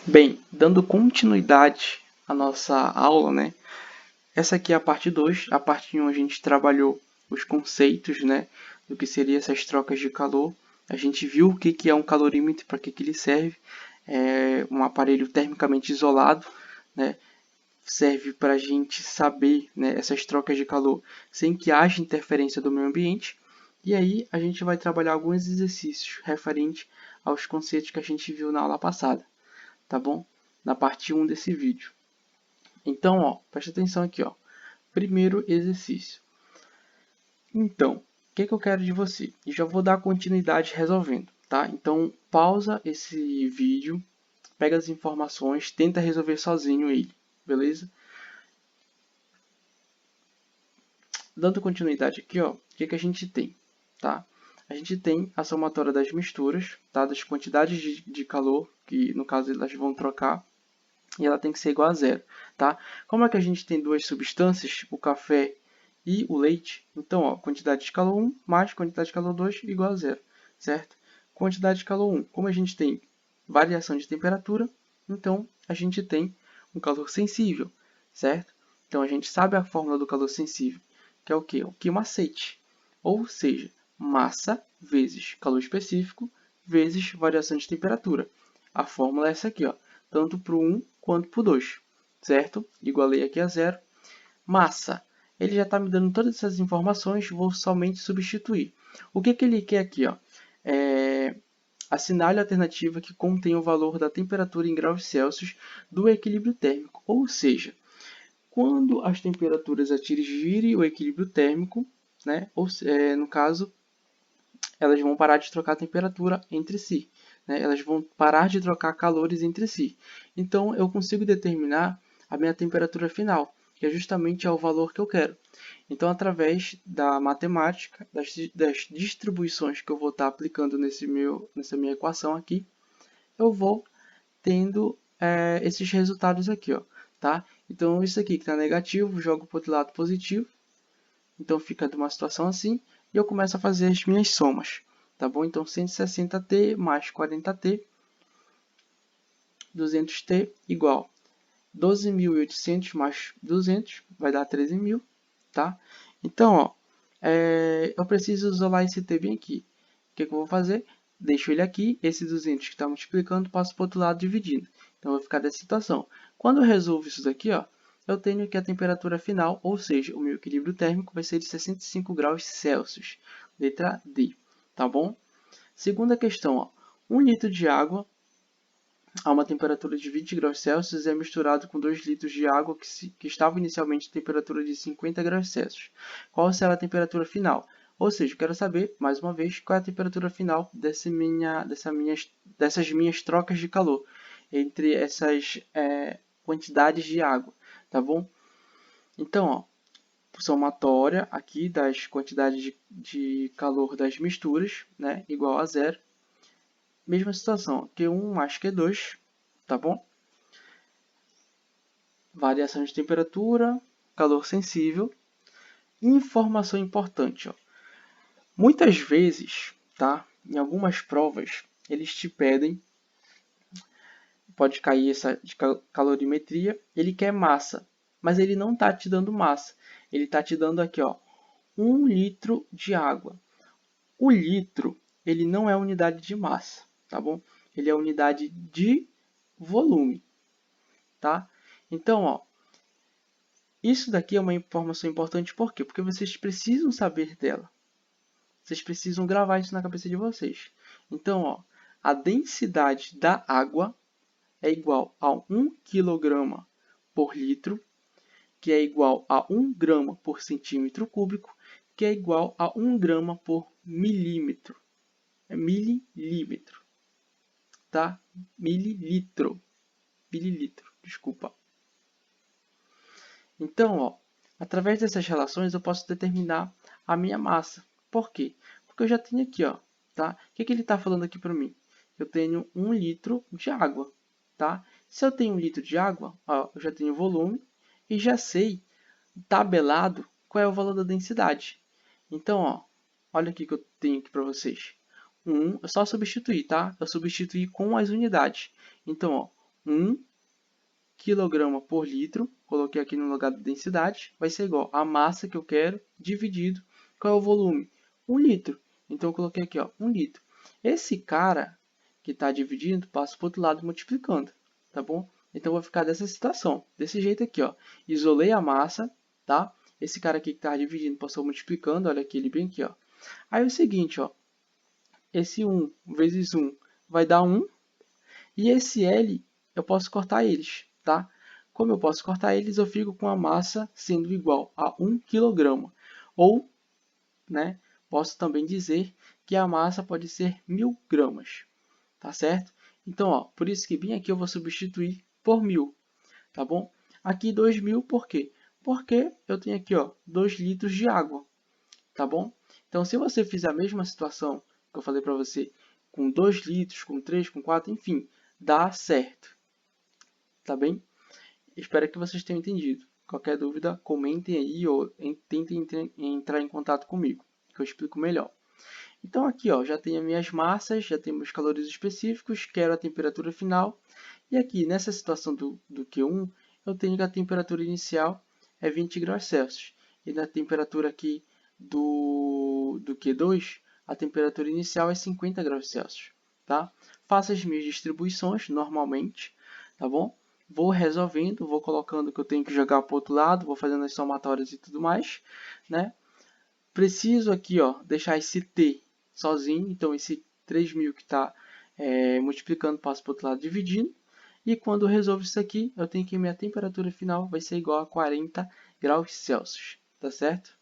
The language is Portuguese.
Bem, dando continuidade à nossa aula, né? Essa aqui é a parte 2. A parte 1 a gente trabalhou os conceitos, né, do que seriam essas trocas de calor. A gente viu o que é um calorímetro e para que ele serve. É um aparelho termicamente isolado, né? Serve para a gente saber, né, essas trocas de calor sem que haja interferência do meio ambiente. E aí a gente vai trabalhar alguns exercícios referentes aos conceitos que a gente viu na aula passada, tá bom? Na parte 1 desse vídeo. Então, ó, preste atenção aqui, ó. Primeiro exercício. Então, o que eu quero de você? E já vou dar continuidade resolvendo, tá? Então, pausa esse vídeo, pega as informações, tenta resolver sozinho ele, beleza? Dando continuidade aqui, ó, o que a gente tem, tá? A gente tem a somatória das misturas, tá? Das quantidades de calor, que no caso elas vão trocar, e ela tem que ser igual a zero, tá? Como é que a gente tem duas substâncias, o café e o leite? Então, ó, quantidade de calor 1 mais quantidade de calor 2 igual a zero, certo? Quantidade de calor 1, como a gente tem variação de temperatura, então a gente tem um calor sensível, certo? Então a gente sabe a fórmula do calor sensível, que é o quê? O quimacete, ou seja, massa vezes calor específico vezes variação de temperatura. A fórmula é essa aqui, ó, tanto para o 1 quanto para o 2, certo? Igualei aqui a zero. Massa. Ele já está me dando todas essas informações, vou somente substituir. O que ele quer aqui? Ó? Assinale a alternativa que contém o valor da temperatura em graus Celsius do equilíbrio térmico, ou seja, quando as temperaturas atingirem o equilíbrio térmico, né? No caso, elas vão parar de trocar temperatura entre si, né? Elas vão parar de trocar calores entre si. Então, eu consigo determinar a minha temperatura final, que é justamente o valor que eu quero. Então, através da matemática, das distribuições que eu vou estar aplicando nessa minha equação aqui, eu vou tendo esses resultados aqui, ó, tá? Então, isso aqui que está negativo, jogo para o outro lado positivo. Então, fica de uma situação assim, e eu começo a fazer as minhas somas, tá bom? Então, 160t mais 40t, 200t igual 12.800 mais 200, vai dar 13.000, tá? Então, ó, eu preciso isolar esse t bem aqui. O que eu vou fazer? Deixo ele aqui, esse 200 que está multiplicando, passo para o outro lado dividindo. Então, vai ficar dessa situação. Quando eu resolvo isso daqui, ó, eu tenho que a temperatura final, ou seja, o meu equilíbrio térmico vai ser de 65 graus Celsius. Letra D, tá bom? Segunda questão, ó, 1 litro de água a uma temperatura de 20 graus Celsius é misturado com 2 litros de água que estava inicialmente a temperatura de 50 graus Celsius. Qual será a temperatura final? Ou seja, eu quero saber, mais uma vez, qual é a temperatura final dessas minhas trocas de calor entre essas quantidades de água, tá bom? Então, ó, somatória aqui das quantidades de calor das misturas, né, igual a zero. Mesma situação, Q1 mais Q2, tá bom? Variação de temperatura, calor sensível. Informação importante, ó. Muitas vezes, tá? Em algumas provas, eles te pedem, pode cair essa de calorimetria, ele quer massa, mas ele não está te dando massa. Ele está te dando aqui, ó, 1 litro de água. O litro, ele não é unidade de massa, tá bom? Ele é unidade de volume, tá? Então, ó, isso daqui é uma informação importante por quê? Porque vocês precisam saber dela. Vocês precisam gravar isso na cabeça de vocês. Então, ó, a densidade da água é igual a 1 kg por litro, que é igual a 1 grama por centímetro cúbico, que é igual a 1 grama por milímetro. É mililímetro, tá? Mililitro. Mililitro, desculpa. Então, ó, através dessas relações eu posso determinar a minha massa. Por quê? Porque eu já tenho aqui, ó, tá? O que ele está falando aqui para mim? Eu tenho 1 litro de água, tá? Se eu tenho 1 litro de água, ó, eu já tenho volume e já sei, tabelado, qual é o valor da densidade. Então, ó, olha aqui que eu tenho aqui para vocês. É só substituir, tá? Eu substituir com as unidades. Então, ó, 1 kg por litro, coloquei aqui no lugar da densidade, vai ser igual a massa que eu quero, dividido, qual é o volume? 1 litro. Então, eu coloquei aqui, ó, 1 litro. Esse cara que está dividindo, passo para o outro lado multiplicando, tá bom? Então, vai ficar dessa situação, desse jeito aqui, ó. Isolei a massa, tá? Esse cara aqui que está dividindo, passou multiplicando, olha aqui, ele bem aqui, ó. Aí, é o seguinte, ó. Esse 1 vezes 1 vai dar 1. E esse L, eu posso cortar eles, tá? Como eu posso cortar eles, eu fico com a massa sendo igual a 1 kg. Ou, né, posso também dizer que a massa pode ser 1000 gramas, tá certo? Então, ó, por isso que bem aqui eu vou substituir por 1000, tá bom? Aqui 2000, por quê? Porque eu tenho aqui, ó, 2 litros de água, tá bom? Então, se você fizer a mesma situação que eu falei para você, com 2 litros, com 3, com 4, enfim, dá certo, tá bem? Espero que vocês tenham entendido. Qualquer dúvida, comentem aí ou tentem entrar em contato comigo, que eu explico melhor. Então aqui, ó, já tenho as minhas massas, já tenho meus calores específicos, quero a temperatura final. E aqui, nessa situação do Q1, eu tenho que a temperatura inicial é 20 graus Celsius. E na temperatura aqui do Q2, a temperatura inicial é 50 graus Celsius. Tá? Faço as minhas distribuições normalmente, tá bom? Vou resolvendo, vou colocando o que eu tenho que jogar para o outro lado, vou fazendo as somatórias e tudo mais, né? Preciso aqui, ó, deixar esse T sozinho, então esse 3000 que está multiplicando, passo para o outro lado dividindo. E quando eu resolvo isso aqui, eu tenho que minha temperatura final vai ser igual a 40 graus Celsius, tá certo?